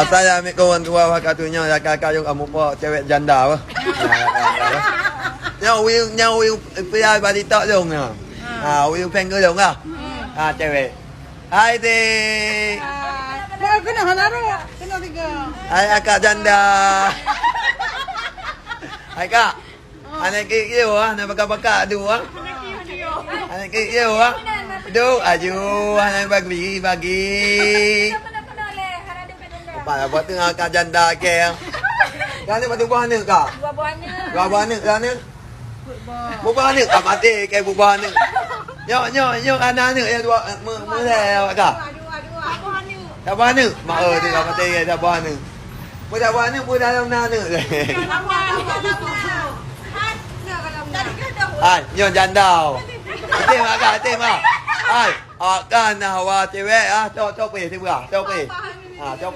Saya ambil kawan tua katunya kakak yung amu po cewek janda apa. Nhau yêu PI ba đi tọ dong nè. Yêu fan cơ dong à. Cewek. Hai deh. Kena hanaro. Kena tiga. Hai akak janda. Hai kak. Anak kecil nak bakar-bakar dua. Anak kecil Duk, anak bagi. Apa buat tengah akak janda ke? Kan batu buah ni kak? Dua buah ni kan ni? Buah ni tak mati ke buah ni. Yo anak ni yang dua mulai kak. Dah buah ni. Mak tu tak mati ke dah buah ni. Budak buah ni budak dalam na ni. Hai, nyo janda. Tim akak, tim ah. Hai, akan hawa cewek ah, cok pe, cok pe. Cok